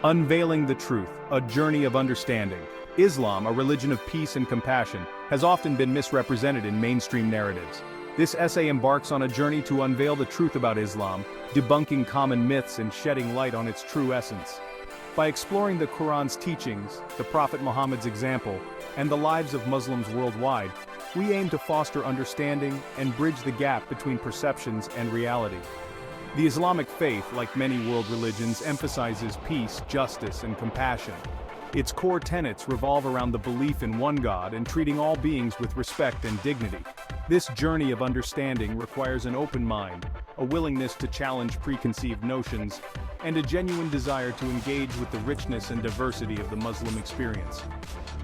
Unveiling the Truth, a Journey of Understanding. Islam, a religion of peace and compassion, has often been misrepresented in mainstream narratives. This essay embarks on a journey to unveil the truth about Islam, debunking common myths and shedding light on its true essence. By exploring the Quran's teachings, the Prophet Muhammad's example, and the lives of Muslims worldwide, we aim to foster understanding and bridge the gap between perceptions and reality. The Islamic faith, like many world religions, emphasizes peace, justice, and compassion. Its core tenets revolve around the belief in one God and treating all beings with respect and dignity. This journey of understanding requires an open mind, a willingness to challenge preconceived notions, and a genuine desire to engage with the richness and diversity of the Muslim experience.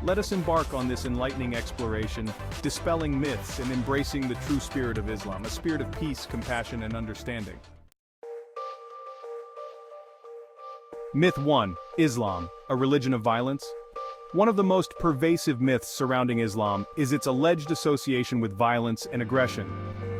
Let us embark on this enlightening exploration, dispelling myths and embracing the true spirit of Islam, a spirit of peace, compassion, and understanding. Myth 1. Islam, a religion of violence? One of the most pervasive myths surrounding Islam is its alleged association with violence and aggression.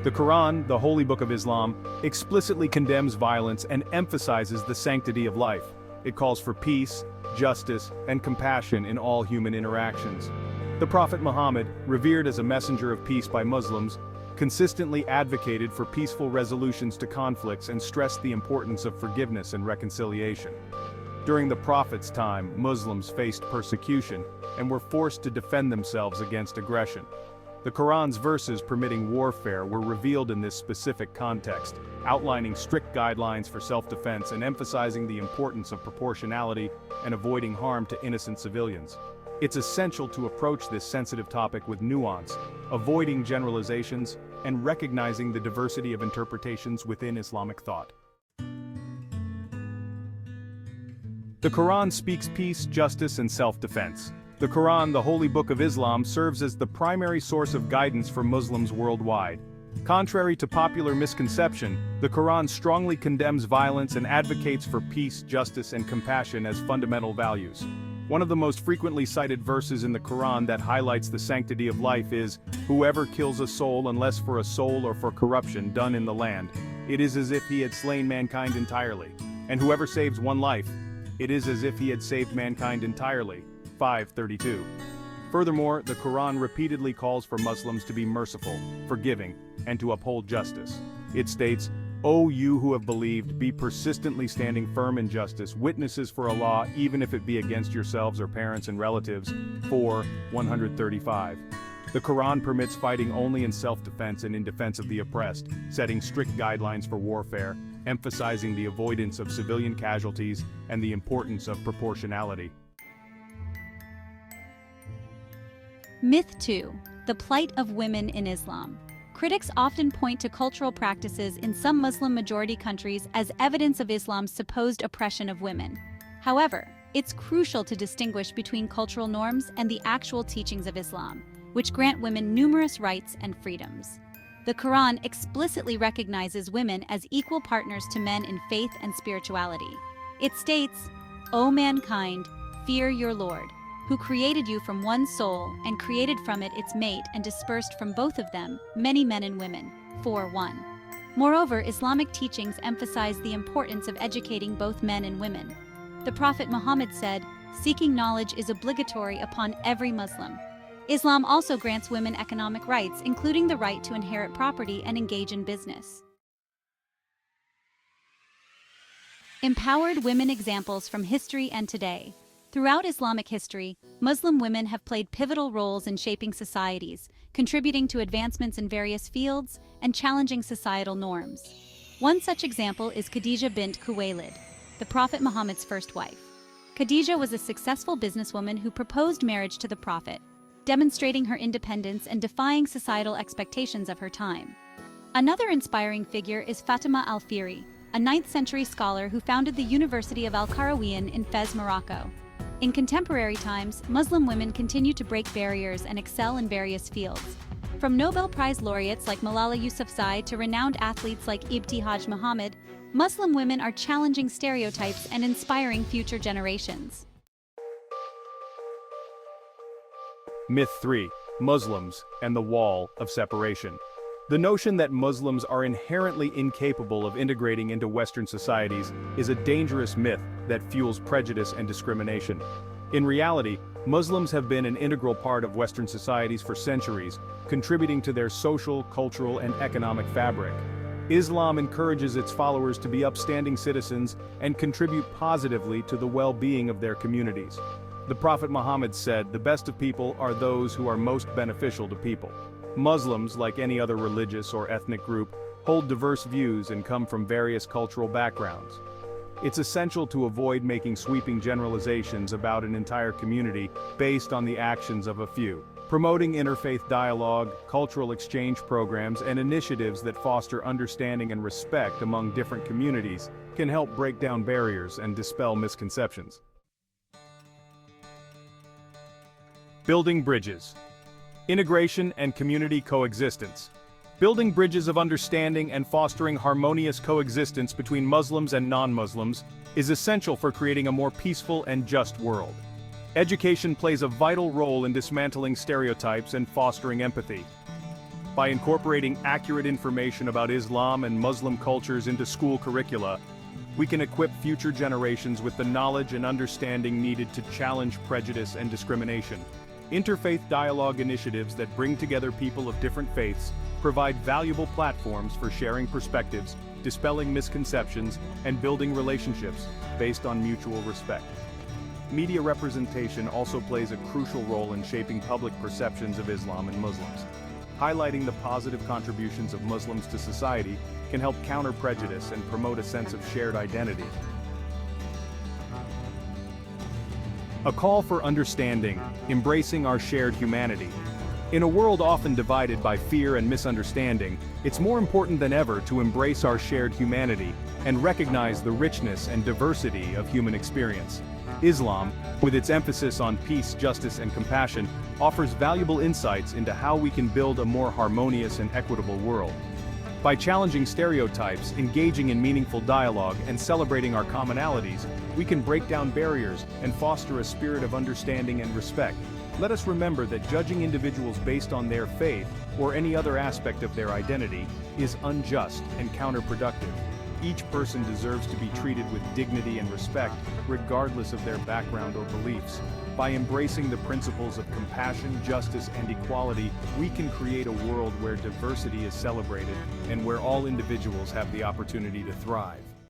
The Quran, the holy book of Islam, explicitly condemns violence and emphasizes the sanctity of life. It calls for peace, justice, and compassion in all human interactions. The Prophet Muhammad, revered as a messenger of peace by Muslims, consistently advocated for peaceful resolutions to conflicts and stressed the importance of forgiveness and reconciliation. During the Prophet's time, Muslims faced persecution and were forced to defend themselves against aggression. The Quran's verses permitting warfare were revealed in this specific context, outlining strict guidelines for self-defense and emphasizing the importance of proportionality and avoiding harm to innocent civilians. It's essential to approach this sensitive topic with nuance, avoiding generalizations, and recognizing the diversity of interpretations within Islamic thought. The Quran speaks peace, justice, and self-defense. The Quran, the holy book of Islam, serves as the primary source of guidance for Muslims worldwide. Contrary to popular misconception, the Quran strongly condemns violence and advocates for peace, justice, and compassion as fundamental values. One of the most frequently cited verses in the Quran that highlights the sanctity of life is, "Whoever kills a soul unless for a soul or for corruption done in the land, it is as if he had slain mankind entirely. And whoever saves one life, it is as if he had saved mankind entirely." 5:32. Furthermore, the Quran repeatedly calls for Muslims to be merciful, forgiving, and to uphold justice. It states, "O you who have believed, be persistently standing firm in justice, witnesses for Allah, even if it be against yourselves or parents and relatives." 4:135. The Quran permits fighting only in self-defense and in defense of the oppressed, setting strict guidelines for warfare, emphasizing the avoidance of civilian casualties and the importance of proportionality. Myth 2. The plight of women in Islam. Critics often point to cultural practices in some Muslim-majority countries as evidence of Islam's supposed oppression of women. However, it's crucial to distinguish between cultural norms and the actual teachings of Islam, which grant women numerous rights and freedoms. The Quran explicitly recognizes women as equal partners to men in faith and spirituality. It states, "O mankind, fear your Lord, who created you from one soul and created from it its mate and dispersed from both of them many men and women." 4:1. Moreover, Islamic teachings emphasize the importance of educating both men and women. The Prophet Muhammad said, "Seeking knowledge is obligatory upon every Muslim." Islam also grants women economic rights, including the right to inherit property and engage in business. Empowered women examples from history and today. Throughout Islamic history, Muslim women have played pivotal roles in shaping societies, contributing to advancements in various fields and challenging societal norms. One such example is Khadija bint Khuwaylid, the Prophet Muhammad's first wife. Khadija was a successful businesswoman who proposed marriage to the Prophet, demonstrating her independence and defying societal expectations of her time. Another inspiring figure is Fatima al-Fihri, a 9th-century scholar who founded the University of Al-Qarawiyyin in Fez, Morocco. In contemporary times, Muslim women continue to break barriers and excel in various fields. From Nobel Prize laureates like Malala Yousafzai to renowned athletes like Ibtihaj Muhammad, Muslim women are challenging stereotypes and inspiring future generations. Myth 3. Muslims and the Wall of Separation. The notion that Muslims are inherently incapable of integrating into Western societies is a dangerous myth that fuels prejudice and discrimination. In reality, Muslims have been an integral part of Western societies for centuries, contributing to their social, cultural, and economic fabric. Islam encourages its followers to be upstanding citizens and contribute positively to the well-being of their communities. The Prophet Muhammad said, "The best of people are those who are most beneficial to people." Muslims, like any other religious or ethnic group, hold diverse views and come from various cultural backgrounds. It's essential to avoid making sweeping generalizations about an entire community based on the actions of a few. Promoting interfaith dialogue, cultural exchange programs, and initiatives that foster understanding and respect among different communities can help break down barriers and dispel misconceptions. Building bridges. Integration and community coexistence. Building bridges of understanding and fostering harmonious coexistence between Muslims and non-Muslims is essential for creating a more peaceful and just world. Education plays a vital role in dismantling stereotypes and fostering empathy. By incorporating accurate information about Islam and Muslim cultures into school curricula, we can equip future generations with the knowledge and understanding needed to challenge prejudice and discrimination. Interfaith dialogue initiatives that bring together people of different faiths provide valuable platforms for sharing perspectives, dispelling misconceptions, and building relationships based on mutual respect. Media representation also plays a crucial role in shaping public perceptions of Islam and Muslims. Highlighting the positive contributions of Muslims to society can help counter prejudice and promote a sense of shared identity. A call for understanding, embracing our shared humanity. In a world often divided by fear and misunderstanding, it's more important than ever to embrace our shared humanity and recognize the richness and diversity of human experience. Islam, with its emphasis on peace, justice, and compassion, offers valuable insights into how we can build a more harmonious and equitable world. By challenging stereotypes, engaging in meaningful dialogue, and celebrating our commonalities, we can break down barriers and foster a spirit of understanding and respect. Let us remember that judging individuals based on their faith, or any other aspect of their identity, is unjust and counterproductive. Each person deserves to be treated with dignity and respect, regardless of their background or beliefs. By embracing the principles of compassion, justice, and equality, we can create a world where diversity is celebrated and where all individuals have the opportunity to thrive.